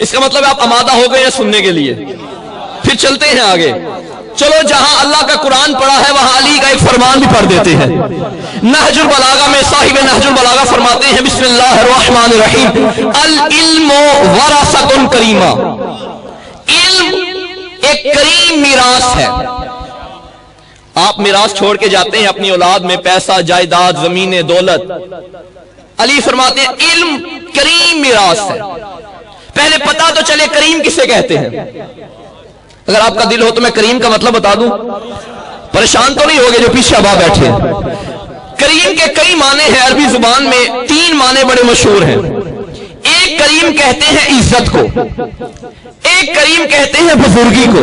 اس کا مطلب آپ آمادہ ہو گئے ہیں سننے کے لیے. پھر چلتے ہیں آگے. چلو جہاں اللہ کا قرآن پڑھا ہے وہاں علی کا ایک فرمان بھی پڑھ دیتے ہیں. نہج البلاغہ میں صاحب نہج البلاغہ فرماتے ہیں بسم اللہ الرحمن الرحیم العلم ورثۃ کریمہ. علم ایک کریم میراث ہے. آپ میراث چھوڑ کے جاتے ہیں اپنی اولاد میں پیسہ جائیداد زمینیں دولت. علی فرماتے ہیں علم کریم میراث ہے. پہلے پتا تو چلے کریم کسے کہتے ہیں. اگر آپ کا دل ہو تو میں کریم کا مطلب بتا دوں. پریشان تو نہیں ہوگے جو پیچھے ابا بیٹھے. کریم کے کئی معنی ہیں عربی زبان میں. 3 معنی بڑے مشہور ہیں. ایک کریم کہتے ہیں عزت کو, ایک کریم کہتے ہیں بزرگی کو,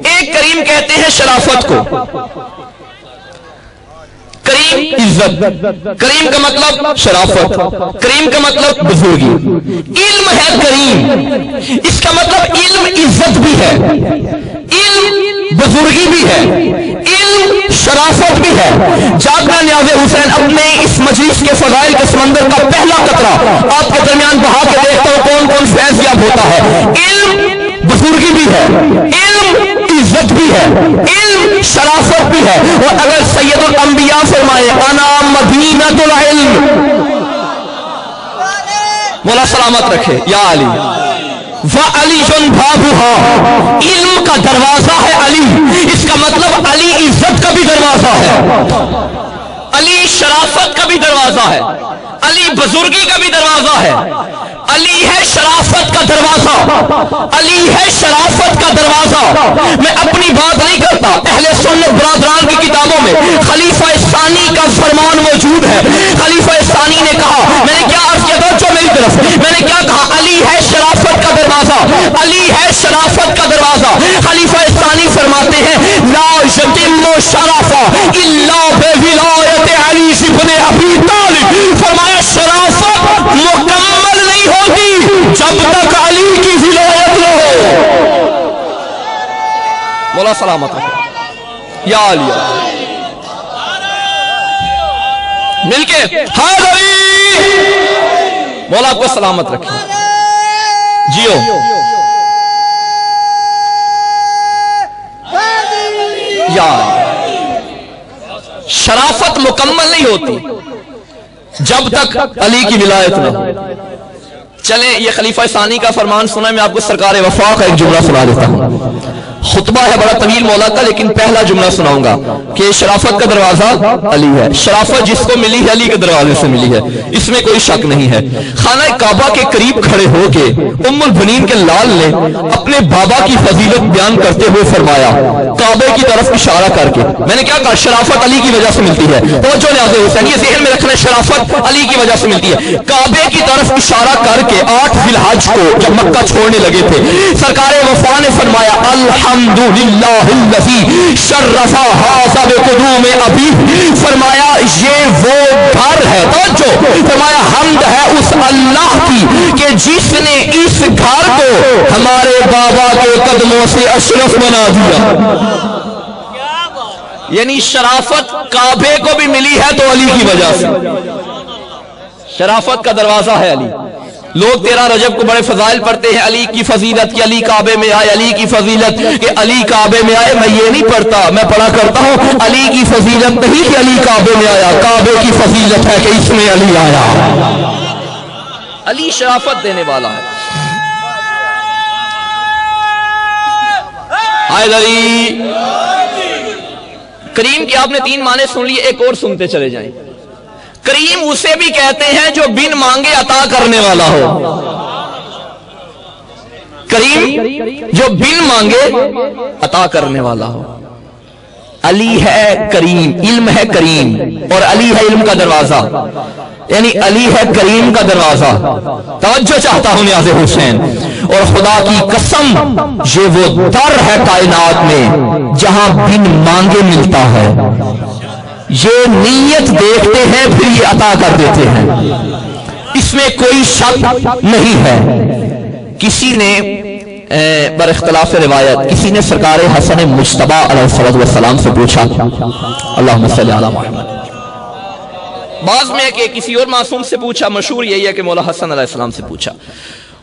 ایک کریم کہتے ہیں شرافت کو. کریم عزت, کریم کا مطلب شرافت, کریم کا مطلب بزرگی. علم ہے کریم, اس کا مطلب علم عزت بھی ہے, علم بزرگی بھی ہے, علم شرافت بھی ہے. جاگنا نیاز حسین اپنے اس مجلس کے فضائل کے سمندر کا پہلا قطرہ آپ کے درمیان بہا کے دیکھتا ہوں کون کون فیض یاب ہوتا ہے. علم بزرگی بھی ہے, علم عزت بھی ہے, علم شرافت بھی ہے. اور اگر سید الانبیاء فرمائے انا مدینۃ العلم, مولا سلامت رکھے, یا علی وعلی بابھا, علم کا دروازہ ہے علی. اس کا مطلب علی عزت کا بھی دروازہ ہے, علی شرافت کا بھی دروازہ ہے, علی بزرگی کا بھی دروازہ ہے, علی ہے شرافت کا دروازہ, علی ہے شرافت کا دروازہ. میں اپنی بات نہیں کرتا, اہل سنت برادران کی کتابوں میں خلیفہ ثانی کا فرمان موجود ہے. خلیفہ ثانی نے کہا, میں نے کیا عرض کیا توجہ میری طرف, میں نے کیا کہا, علی ہے شرافت کا دروازہ, علی ہے شرافت کا دروازہ. خلیفہ ثانی فرماتے ہیں لا یتم شرف الا بولایت علی بن ابی طالب. فرمایا شرافت مکمل نہیں ہوتی جب تک علی کی ولایت نہ ہو. مولا سلامت رکھے, یا علی مل کے حاضری. مولا کو سلامت رکھے, جیو. یا شرافت مکمل نہیں ہوتی جب تک علی کی ولایت نہ ہو. چلیں یہ خلیفہ ثانی کا فرمان سنا, میں آپ کو سرکار وفا کا ایک جملہ سنا دیتا ہوں. خطبہ ہے بڑا طویل مولا کا, لیکن پہلا جملہ سناؤں گا کہ شرافت کا دروازہ علی ہے. شرافت جس کو ملی ہے علی کے دروازے سے ملی ہے, اس میں کوئی شک نہیں ہے. خانہ کعبہ کے قریب کھڑے ہو کے ام البنین کے لال نے اپنے بابا کی فضیلت بیان کرتے ہوئے فرمایا کعبے کی طرف اشارہ کر کے, میں نے کیا کہا, شرافت علی کی وجہ سے ملتی ہے. توجہ نیاز حسین, یہ ذہن میں رکھنا, شرافت علی کی وجہ سے ملتی ہے. کعبے کی طرف اشارہ کر کے 8 ذی الحج کو جب مکہ چھوڑنے لگے تھے, سرکار وفا نے فرمایا الحمدللہ الذی شرف ھذا بقدوم ابی. فرمایا یہ وہ گھر ہے, توجہ, فرمایا حمد ہے اس اللہ کی کہ جس نے اس گھر کو ہمارے بابا کے قدموں سے اشرف بنا دیا. یعنی شرافت کعبے کو بھی ملی ہے تو علی کی وجہ سے. شرافت کا دروازہ ہے علی. لوگ 13 رجب کو بڑے فضائل پڑھتے ہیں, علی کی فضیلت کہ علی کعبے میں آئے, علی کی فضیلت کہ علی کعبے میں آئے. میں یہ نہیں پڑھتا, میں پڑھا کرتا ہوں علی کی فضیلت نہیں کہ علی کعبے میں آیا, کعبے کی فضیلت ہے کہ اس میں علی آیا. علی شرافت دینے والا ہے. علی کریم کے آپ نے 3 معنی سن لیے, ایک اور سنتے چلے جائیں. کریم اسے بھی کہتے ہیں جو بن مانگے عطا کرنے والا ہو. کریم جو بن مانگے عطا کرنے والا ہو. علی ہے کریم, علم ہے کریم, اور علی ہے علم کا دروازہ, یعنی علی ہے کریم کا دروازہ. توجہ چاہتا ہوں نیاز حسین, اور خدا کی قسم یہ وہ در ہے کائنات میں جہاں بن مانگے ملتا ہے. یہ نیت دیکھتے ہیں پھر یہ عطا کر دیتے ہیں, اس میں کوئی شک نہیں ہے. کسی نے بر اختلاف روایت کسی نے سرکار حسن مجتبی علیہ السلام سے پوچھا, اللہم صلی علی محمد. بعض میں کہ کسی اور معصوم سے پوچھا, مشہور یہی ہے کہ مولا حسن علیہ السلام سے پوچھا.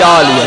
یا علی